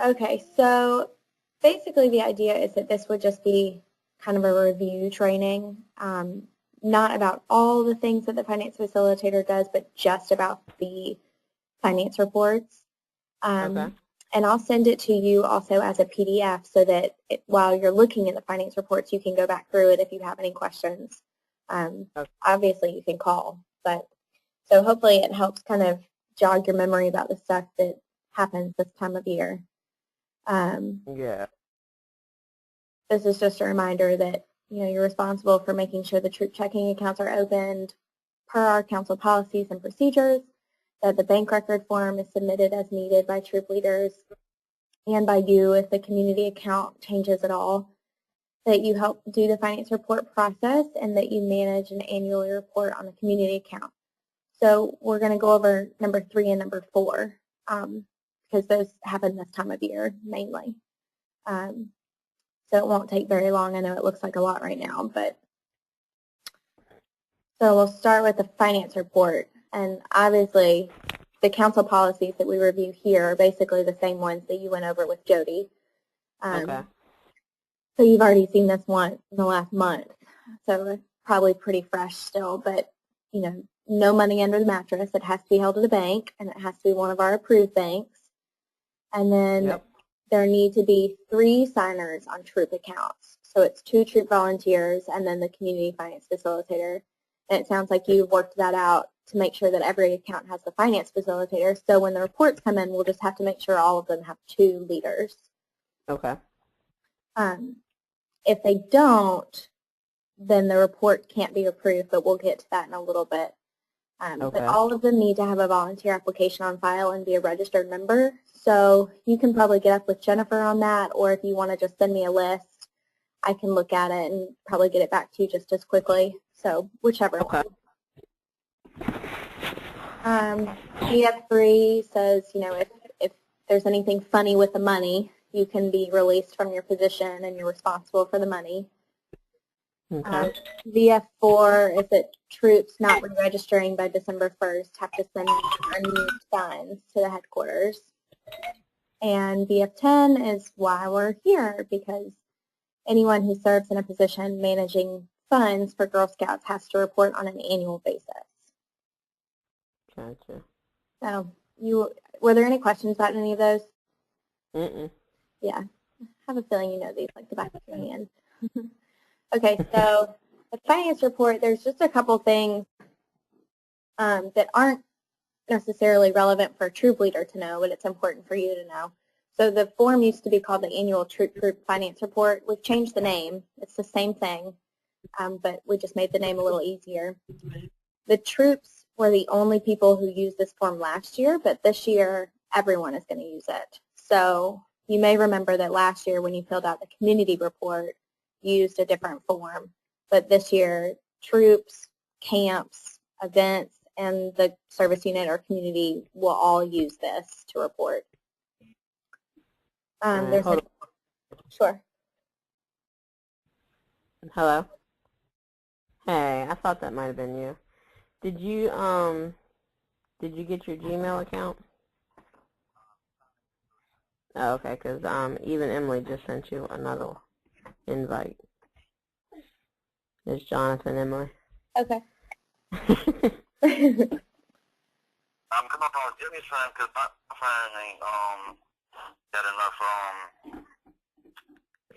Okay, so basically the idea is that this would just be kind of a review training, not about all the things that the finance facilitator does, but just about the finance reports. Okay. And I'll send it to you also as a PDF so that while you're looking at the finance reports, you can go back through it if you have any questions. Okay. Obviously, you can call, but so hopefully it helps kind of jog your memory about the stuff that happens this time of year. Um, Yeah. this is just a reminder that you're responsible for making sure the troop checking accounts are opened per our council policies and procedures, that the bank record form is submitted as needed by troop leaders and by you if the community account changes at all, that you help do the finance report process, and that you manage an annual report on the community account. So we're going to go over number 3 and number 4 because those happen this time of year mainly. So it won't take very long. I know it looks like a lot right now, but so we'll start with the finance report. And obviously, the council policies that we review here are basically the same ones that you went over with Jody. Okay. So you've already seen this one in the last month. So it's probably pretty fresh still, but no money under the mattress. It has to be held at a bank, and it has to be one of our approved banks. And then Yep. there need to be 3 signers on troop accounts. So it's 2 troop volunteers and then the community finance facilitator. And it sounds like you've worked that out to make sure that every account has the finance facilitator. So when the reports come in, we'll just have to make sure all of them have 2 leaders. Okay. If they don't, then the report can't be approved, but we'll get to that in a little bit. But Okay. all of them need to have a volunteer application on file and be a registered member. So you can probably get up with Jennifer on that, or if you want to just send me a list, I can look at it and probably get it back to you just as quickly. So whichever Okay. one. EF3 says, if there's anything funny with the money, you can be released from your position and you're responsible for the money. Okay. VF4 is that troops not re-registering by December 1st have to send unused funds to the headquarters. And VF10 is why we're here, because anyone who serves in a position managing funds for Girl Scouts has to report on an annual basis. Gotcha. So were there any questions about any of those? Mm-mm. Yeah, I have a feeling you know these like the back of your hand. Okay, so the finance report, there's just a couple things that aren't necessarily relevant for a troop leader to know, but it's important for you to know. So the form used to be called the Annual Troop Group Finance Report. We've changed the name. It's the same thing, but we just made the name a little easier. The troops were the only people who used this form last year, but this year everyone is going to use it. So you may remember that last year when you filled out the community report, you used a different form. But this year, troops, camps, events, and the service unit or community will all use this to report. Alright, hold Sure. on. Hello? Hey, I thought that might have been you. Did you get your Gmail account? Oh, okay, 'cause even Emily just sent you another invite. It's Jonathan, Emily. Okay. Come up on Jimmy's phone because my phone ain't got enough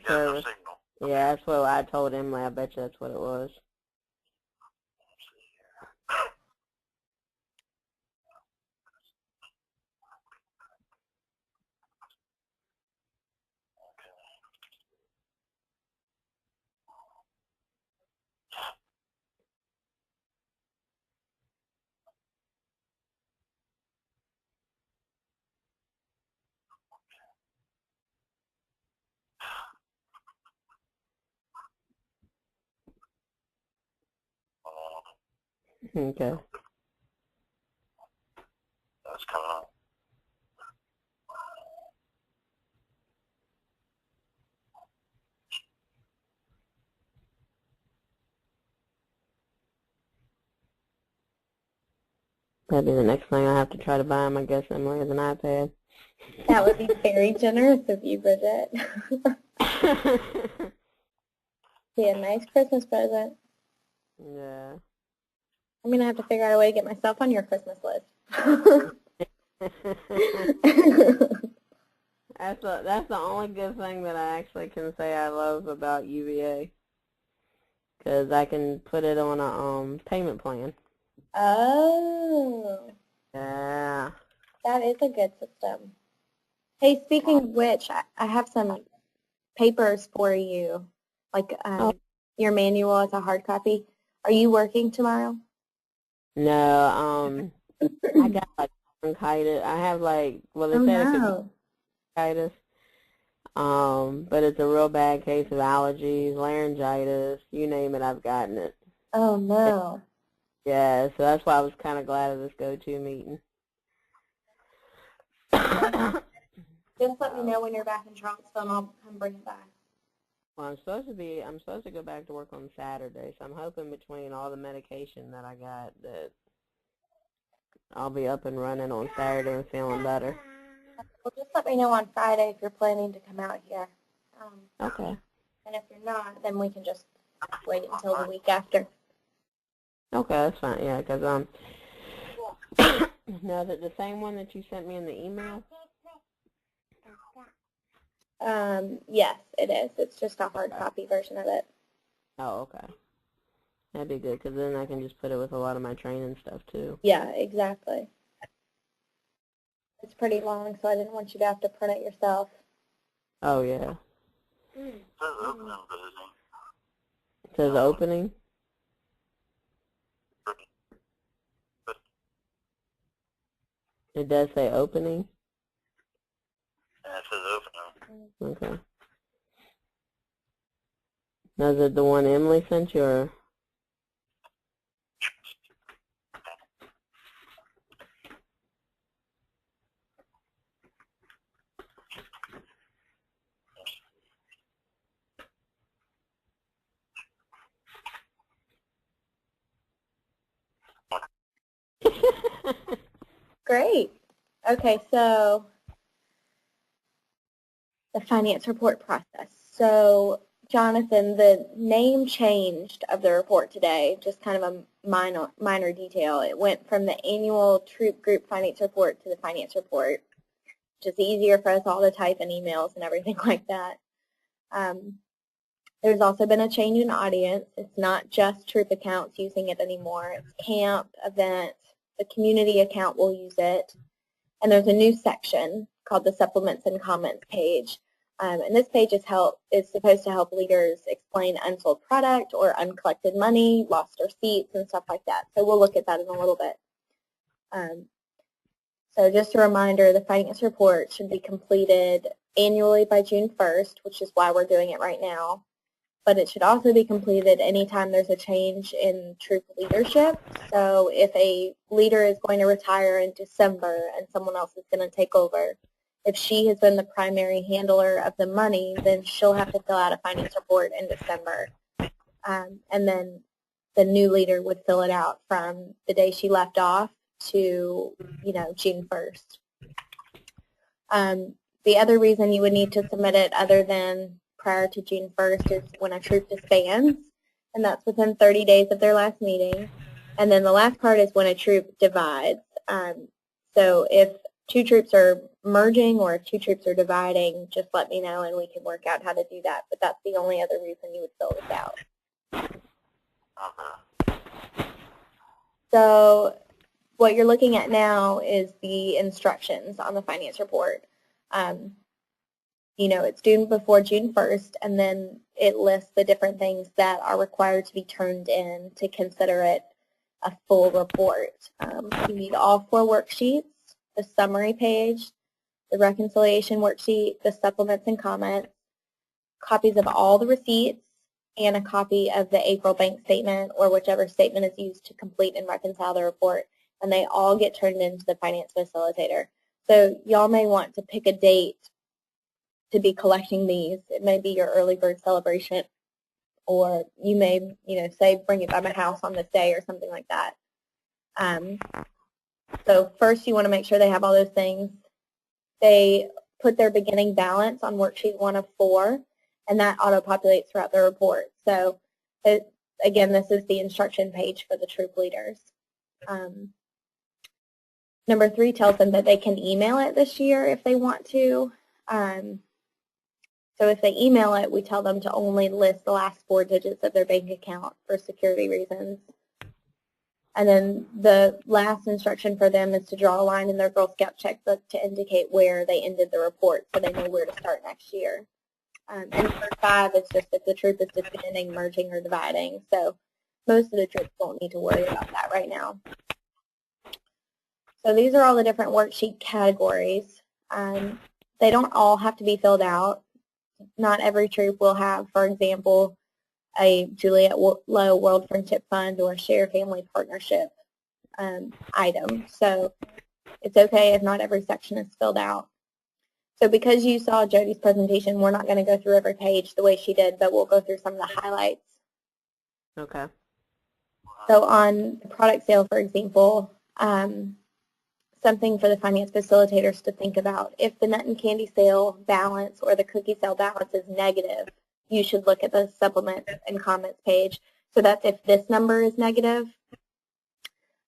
Service. signal. Yeah, that's what I told Emily. I bet you that's what it was. Okay. That's coming up. That'd be the next thing I have to try to buy him, I guess, Emily, is an iPad. That would be very generous of you, Bridget. Be a nice Christmas present. Yeah. I'm going to have to figure out a way to get myself on your Christmas list. That's the only good thing that I actually can say I love about UVA, because I can put it on a payment plan. Oh, Yeah. that is a good system. Hey, speaking of which, I have some papers for you, like your manual as a hard copy. Are you working tomorrow? No, I got like bronchitis. I have like, well, they Oh said it could be no. bronchitis, but it's a real bad case of allergies, laryngitis, you name it, I've gotten it. Oh no. Yeah, so that's why I was kind of glad of this go-to meeting. Just let me know when you're back in Charlottesville and I'll come bring it back. Well, I'm supposed to go back to work on Saturday, so I'm hoping between all the medication that I got that I'll be up and running on Saturday and feeling better. Well, just let me know on Friday if you're planning to come out here. Okay. And if you're not, then we can just wait until the week after. Okay, that's fine. Yeah, because now that the same one that you sent me in the email. Yes, it is. It's just a hard copy version of it. Oh, okay. That'd be good, because then I can just put it with a lot of my training stuff, too. Yeah, exactly. It's pretty long, so I didn't want you to have to print it yourself. Oh, yeah. It says opening busy. It says opening? It does say opening? And it says opening. Okay. Now, is it the one Emily sent you, or? Great. Okay, so the finance report process. So, Jonathan, the name changed of the report today, just kind of a minor detail. It went from the annual troop group finance report to the finance report, which is easier for us all to type in emails and everything like that. There's also been a change in audience. It's not just troop accounts using it anymore. It's camp, event, the community account will use it. And there's a new section called the supplements and comments page. And this page is supposed to help leaders explain unsold product or uncollected money, lost receipts, and stuff like that. So we'll look at that in a little bit. So just a reminder, the finance report should be completed annually by June 1st, which is why we're doing it right now. But it should also be completed anytime there's a change in troop leadership. So if a leader is going to retire in December and someone else is going to take over, if she has been the primary handler of the money, then she'll have to fill out a finance report in December. And then the new leader would fill it out from the day she left off to, June 1st. The other reason you would need to submit it other than prior to June 1st is when a troop disbands, and that's within 30 days of their last meeting. And then the last part is when a troop divides. So if two troops are merging or if two troops are dividing, just let me know and we can work out how to do that. But that's the only other reason you would fill this out. Okay. So what you're looking at now is the instructions on the finance report. It's due before June 1st, and then it lists the different things that are required to be turned in to consider it a full report. You need all 4 worksheets, the summary page, the reconciliation worksheet, the supplements and comments, copies of all the receipts, and a copy of the April bank statement or whichever statement is used to complete and reconcile the report, and they all get turned into the finance facilitator. So y'all may want to pick a date to be collecting these. It may be your early bird celebration, or you may, say bring it by my house on this day or something like that. So first you want to make sure they have all those things. they put their beginning balance on worksheet 1 of 4, and that auto-populates throughout the report. So, again, this is the instruction page for the troop leaders. Number 3 tells them that they can email it this year if they want to. So if they email it, we tell them to only list the last 4 digits of their bank account for security reasons. And then the last instruction for them is to draw a line in their Girl Scout checkbook to indicate where they ended the report so they know where to start next year. And number 5 is just if the troop is disbanding, merging, or dividing. So most of the troops won't need to worry about that right now. So these are all the different worksheet categories. They don't all have to be filled out. Not every troop will have, for example, a Juliet Low World Friendship Fund or Share Family Partnership item. So it's okay if not every section is filled out. So because you saw Jody's presentation, we're not going to go through every page the way she did, but we'll go through some of the highlights. Okay. So on the product sale, for example, something for the finance facilitators to think about. If the nut and candy sale balance or the cookie sale balance is negative, you should look at the supplements and comments page. So that's if this number is negative,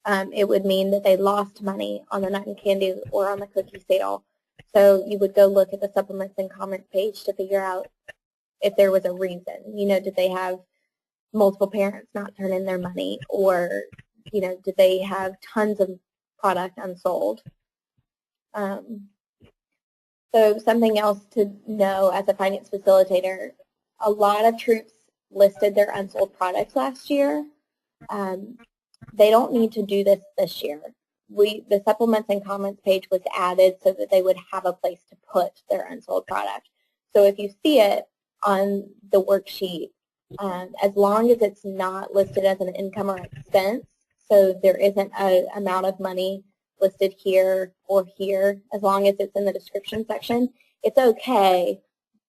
it would mean that they lost money on the nut and candy or on the cookie sale. So you would go look at the supplements and comments page to figure out if there was a reason. You know, did they have multiple parents not turn in their money, or, you know, did they have tons of product unsold? So something else to know as a finance facilitator, a lot of troops listed their unsold products last year. They don't need to do this year. The supplements and comments page was added so that they would have a place to put their unsold product. So if you see it on the worksheet, as long as it's not listed as an income or expense, so there isn't an amount of money listed here or here, as long as it's in the description section, it's okay.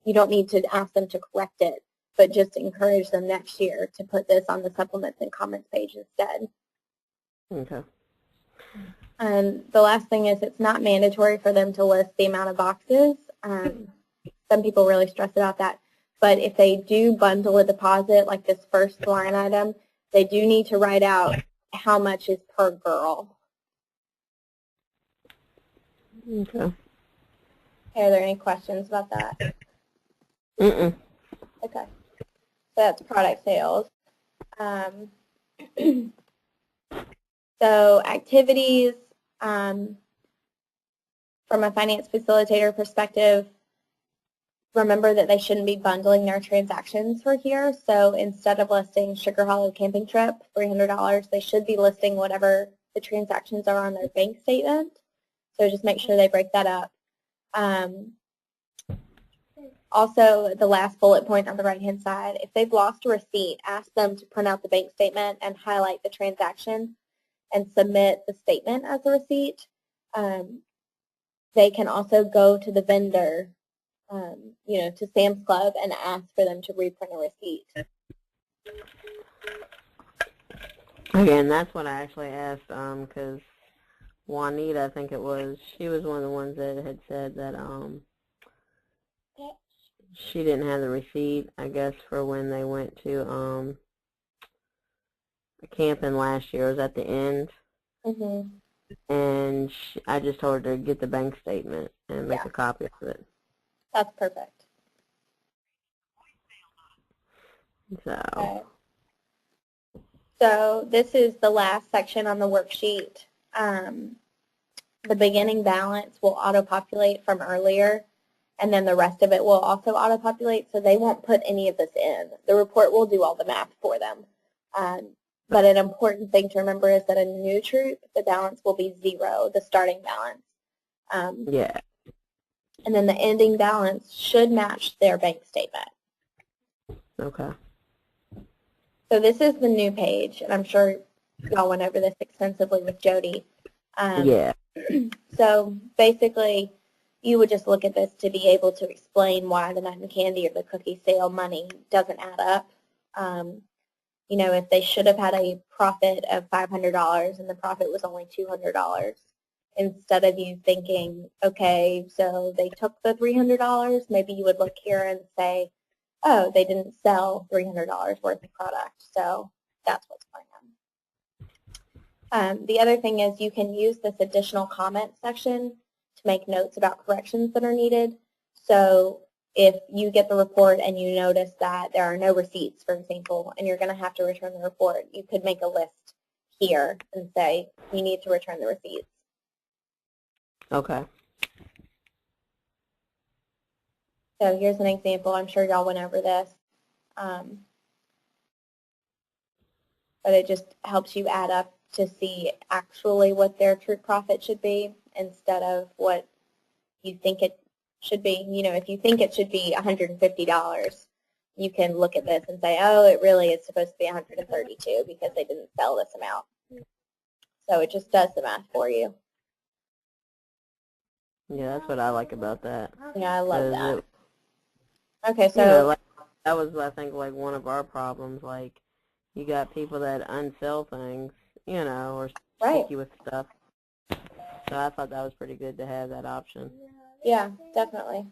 You don't need to ask them to correct it, but just encourage them next year to put this on the supplements and comments page instead. Okay. And the last thing is it's not mandatory for them to list the amount of boxes. Some people really stress about that. But if they do bundle a deposit, like this first line item, they do need to write out how much is per girl. Okay. Are there any questions about that? Mm-mm. Okay. So that's product sales. So activities, from a finance facilitator perspective, remember that they shouldn't be bundling their transactions for here. So instead of listing Sugar Hollow camping trip, $300, they should be listing whatever the transactions are on their bank statement. So just make sure they break that up. Also, the last bullet point on the right-hand side, if they've lost a receipt, ask them to print out the bank statement and highlight the transaction and submit the statement as a receipt. They can also go to the vendor, you know, to Sam's Club and ask for them to reprint a receipt. Again, that's what I actually asked, because Juanita, I think it was, she was one of the ones that had said that she didn't have the receipt, I guess, for when they went to camping last year. It was at the end. Mm-hmm. And I just told her to get the bank statement and make a copy of it. That's perfect. So. Okay. So this is the last section on the worksheet. The beginning balance will auto-populate from earlier, and then the rest of it will also auto-populate, so they won't put any of this in. The report will do all the math for them. But an important thing to remember is that a new troop, the balance will be 0, the starting balance. Yeah. And then the ending balance should match their bank statement. Okay. So this is the new page, and I'm sure y'all went over this extensively with Jody. Yeah. So basically, you would just look at this to be able to explain why the nut and candy or the cookie sale money doesn't add up. You know, if they should have had a profit of $500 and the profit was only $200, instead of you thinking, okay, so they took the $300, maybe you would look here and say, oh, they didn't sell $300 worth of product, so that's what's going on. The other thing is you can use this additional comment section to make notes about corrections that are needed. So if you get the report and you notice that there are no receipts, for example, and you're going to have to return the report, you could make a list here and say, you need to return the receipts. Okay. So here's an example. I'm sure y'all went over this. But it just helps you add up to see actually what their true profit should be instead of what you think it should be. You know, if you think it should be $150, you can look at this and say, oh, it really is supposed to be $132 because they didn't sell this amount. So it just does the math for you. Yeah, that's what I like about that. Yeah, I love that. Okay, You know, so like, that was, I think, like one of our problems. Like, you got people that unsell things, you know, or right. sticky with stuff. So I thought that was pretty good to have that option. Yeah, definitely.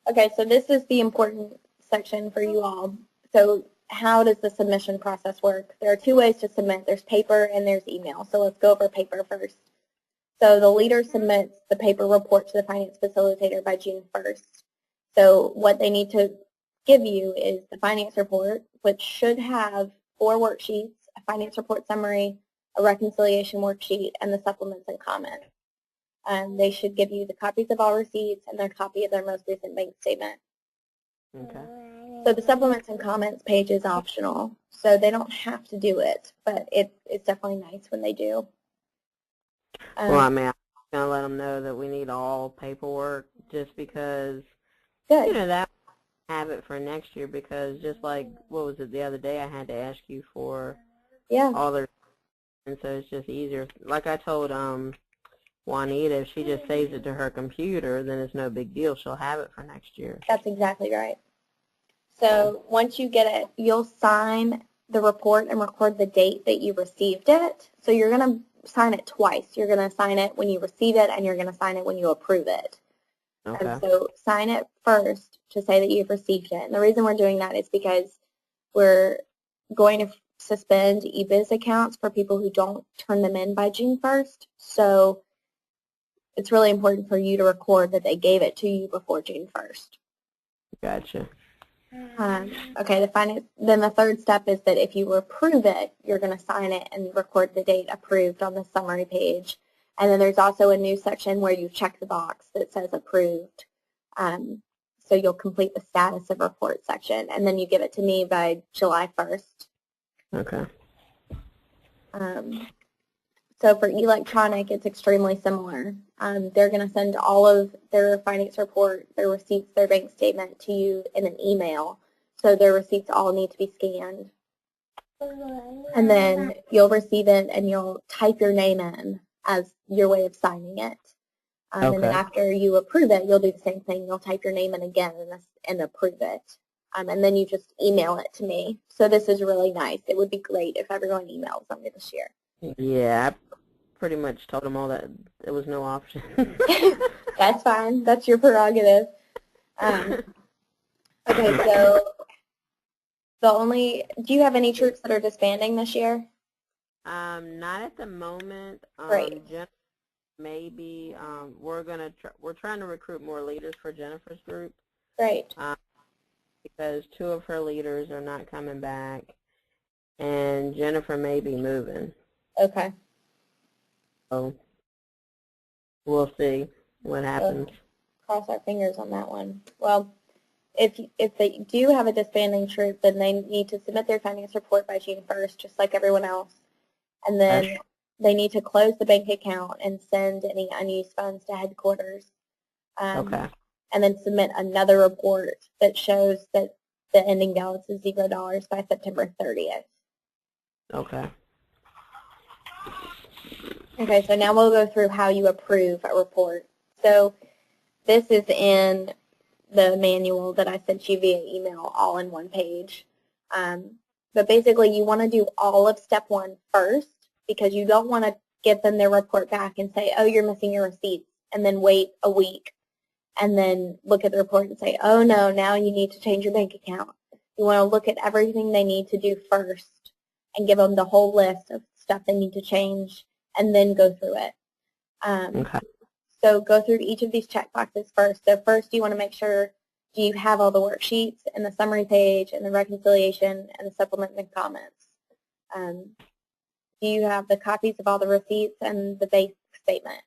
Okay, so this is the important section for you all. So how does the submission process work? There are two ways to submit. There's paper and there's email. So let's go over paper first. So the leader submits the paper report to the finance facilitator by June 1st. So what they need to give you is the finance report, which should have 4 worksheets, a finance report summary, a reconciliation worksheet, and the supplements and comments. They should give you the copies of all receipts and their copy of their most recent bank statement. Okay. So the supplements and comments page is optional, so they don't have to do it, but it's definitely nice when they do. Well, I mean, I'm going to let them know that we need all paperwork just because, good. you know, that have it for next year because just like, what was it, the other day I had to ask you for all their, and so it's just easier. Like I told Juanita, if she just saves it to her computer, then it's no big deal. She'll have it for next year. That's exactly right. So once you get it, you'll sign the report and record the date that you received it. So you're going to sign it twice. You're going to sign it when you receive it, and you're going to sign it when you approve it. Okay. And so sign it first to say that you've received it. And the reason we're doing that is because we're going to suspend eBiz accounts for people who don't turn them in by June 1st. So it's really important for you to record that they gave it to you before June 1st. Gotcha. Okay, then the third step is that if you approve it, you're going to sign it and record the date approved on the summary page. And then there's also a new section where you check the box that says approved. So you'll complete the status of report section, and then you give it to me by July 1st. Okay. So for electronic, it's extremely similar. They're going to send all of their finance report, their receipts, their bank statement to you in an email. So their receipts all need to be scanned. And then you'll receive it and you'll type your name in as your way of signing it. And then after you approve it, you'll do the same thing. You'll type your name in again and approve it. And then you just email it to me. So this is really nice. It would be great if everyone emails on me this year. Yeah, I pretty much told them all that there was no option. That's fine. That's your prerogative. Okay, so do you have any troops that are disbanding this year? Not at the moment. Great. Maybe we're trying to recruit more leaders for Jennifer's group. Great. Because 2 of her leaders are not coming back, and Jennifer may be moving. Okay. So we'll see what happens. Cross our fingers on that one. Well, if they do have a disbanding troop, then they need to submit their finance report by June 1st, just like everyone else. And then they need to close the bank account and send any unused funds to headquarters. Okay. And then submit another report that shows that the ending balance is $0 by September 30th. Okay. Okay, so now we'll go through how you approve a report. So this is in the manual that I sent you via email, all in one page. But basically, you want to do all of step 1 first because you don't want to give them their report back and say, oh, you're missing your receipts, and then wait a week and then look at the report and say, oh, no, now you need to change your bank account. You want to look at everything they need to do first and give them the whole list of stuff they need to change and then go through it. Okay. So go through each of these checkboxes first. So first you want to make sure, do you have all the worksheets and the summary page and the reconciliation and the supplement and comments? Do you have the copies of all the receipts and the bank statement?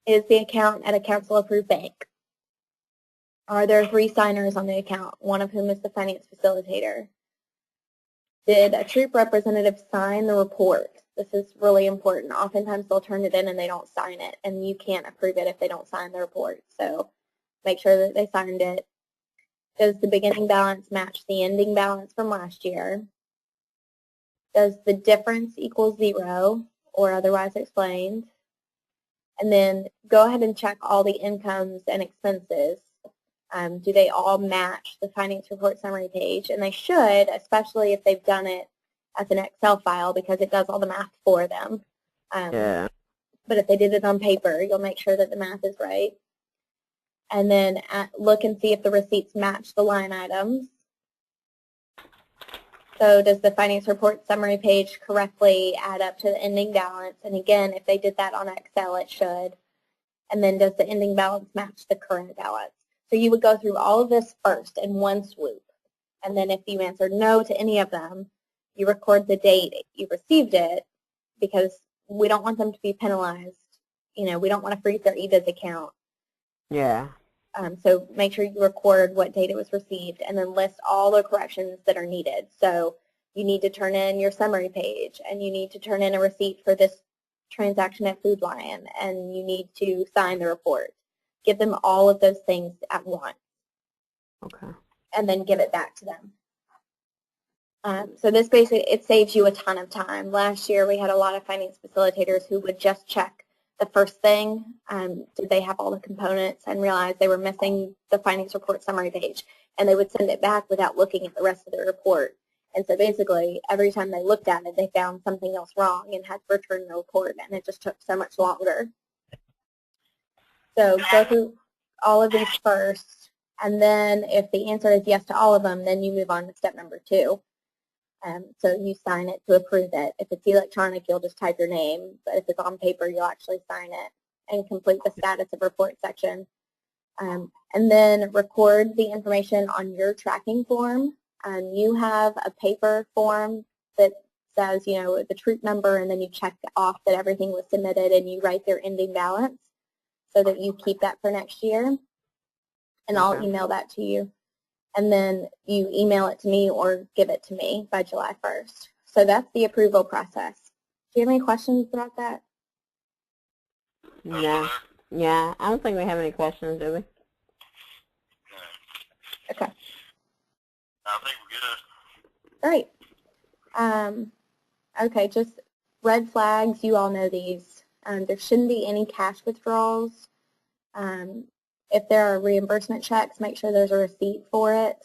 Is the account at a council-approved bank? Are there 3 signers on the account, one of whom is the finance facilitator? Did a troop representative sign the report? This is really important. Oftentimes they'll turn it in and they don't sign it, and you can't approve it if they don't sign the report. So make sure that they signed it. Does the beginning balance match the ending balance from last year? Does the difference equal 0 or otherwise explained? And then go ahead and check all the incomes and expenses. Do they all match the finance report summary page? And they should, especially if they've done it as an Excel file, because it does all the math for them. Yeah. But if they did it on paper, you'll make sure that the math is right. And then look and see if the receipts match the line items. So does the finance report summary page correctly add up to the ending balance? And again, if they did that on Excel, it should. And then does the ending balance match the current balance? So you would go through all of this first in one swoop. And then if you answered no to any of them, you record the date you received it, because we don't want them to be penalized. You know, we don't want to freeze their eBiz account. Yeah. So make sure you record what date it was received and then list all the corrections that are needed. So you need to turn in your summary page, and you need to turn in a receipt for this transaction at Food Lion, and you need to sign the report. Give them all of those things at once. Okay. And then give it back to them. So this basically, it saves you a ton of time. Last year we had a lot of finance facilitators who would just check the first thing, did they have all the components, and realize they were missing the finance report summary page, and they would send it back without looking at the rest of the report. And so basically every time they looked at it, they found something else wrong and had to return the report, and it just took so much longer. So go through all of these first, and then if the answer is yes to all of them, then you move on to step number 2. So you sign it to approve it. If it's electronic, you'll just type your name, but if it's on paper, you'll actually sign it and complete the status of report section. And then record the information on your tracking form. You have a paper form that says, you know, the troop number, and then you check off that everything was submitted, and you write their ending balance so that you keep that for next year. And I'll email that to you. And then you email it to me or give it to me by July 1st. So that's the approval process. Do you have any questions about that? No. Yeah, I don't think we have any questions, do we? Okay. I think we're good. Great. Okay, just red flags. You all know these. There shouldn't be any cash withdrawals. If there are reimbursement checks, make sure there's a receipt for it.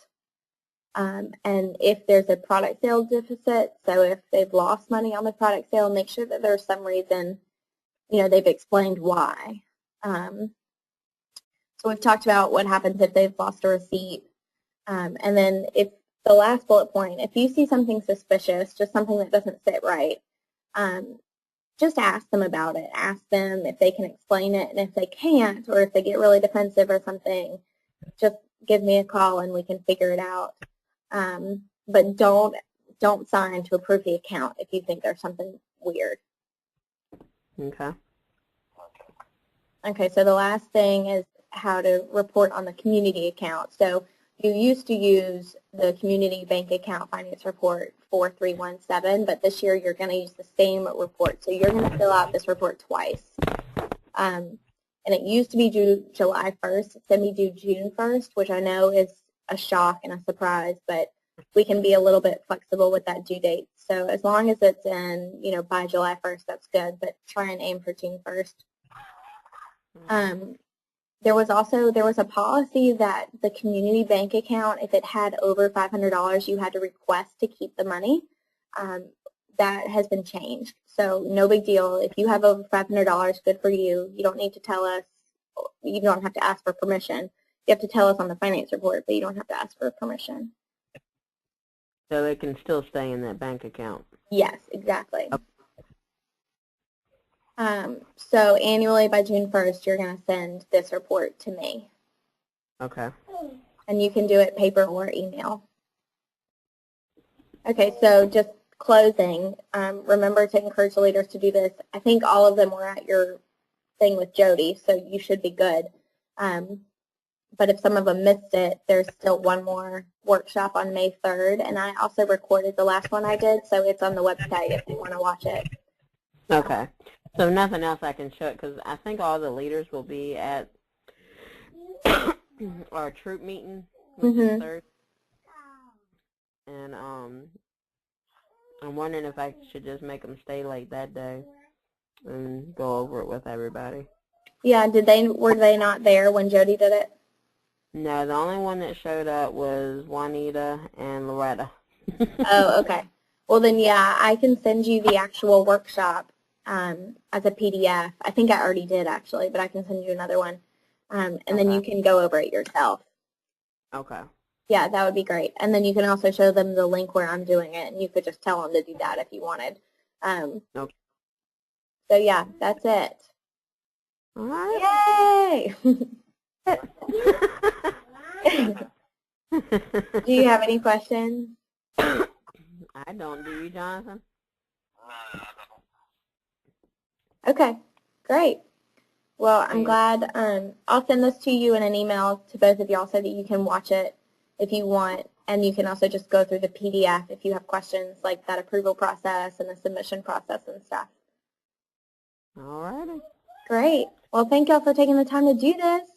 And if there's a product sale deficit, so if they've lost money on the product sale, make sure that there's some reason, you know, they've explained why. So we've talked about what happens if they've lost a receipt. And then if the last bullet point, if you see something suspicious, just something that doesn't sit right, just ask them about it. Ask them if they can explain it, and if they can't, or if they get really defensive or something, just give me a call and we can figure it out. But don't sign to approve the account if you think there's something weird. Okay. Okay, so the last thing is how to report on the community account. So you used to use the community bank account finance report 4317, but this year you're going to use the same report. So you're going to fill out this report twice. And it used to be due July 1st. It's going to be due June 1st, which I know is a shock and a surprise, but we can be a little bit flexible with that due date. So as long as it's in, you know, by July 1st, that's good, but try and aim for June 1st. There was a policy that the community bank account, if it had over $500, you had to request to keep the money. that has been changed. So no big deal. If you have over $500, good for you. You don't need to tell us. You don't have to ask for permission. You have to tell us on the finance report, but you don't have to ask for permission. So it can still stay in that bank account. Yes, exactly. So annually by June 1st, you're going to send this report to me. Okay. And you can do it paper or email. Okay, so just closing, remember to encourage the leaders to do this. I think all of them were at your thing with Jody, so you should be good. But if some of them missed it, there's still one more workshop on May 3rd, and I also recorded the last one I did, so it's on the website if you want to watch it. Okay. So nothing else I can show it, because I think all the leaders will be at our troop meeting, which is Thursday. And I'm wondering if I should just make them stay late that day and go over it with everybody. Yeah, were they not there when Jody did it? No, the only one that showed up was Juanita and Loretta. Oh, okay. Well, then, yeah, I can send you the actual workshop as a PDF. I think I already did, actually, but I can send you another one. And then you can go over it yourself. Okay. Yeah, that would be great. And then you can also show them the link where I'm doing it, and you could just tell them to do that if you wanted. Okay. So, yeah, that's it. All right. Yay! Do you have any questions? I don't. Do you, Jonathan? Okay, great. Well, I'm glad. I'll send this to you in an email to both of y'all so that you can watch it if you want, and you can also just go through the PDF if you have questions like that approval process and the submission process and stuff. All righty. Great. Well, thank y'all for taking the time to do this.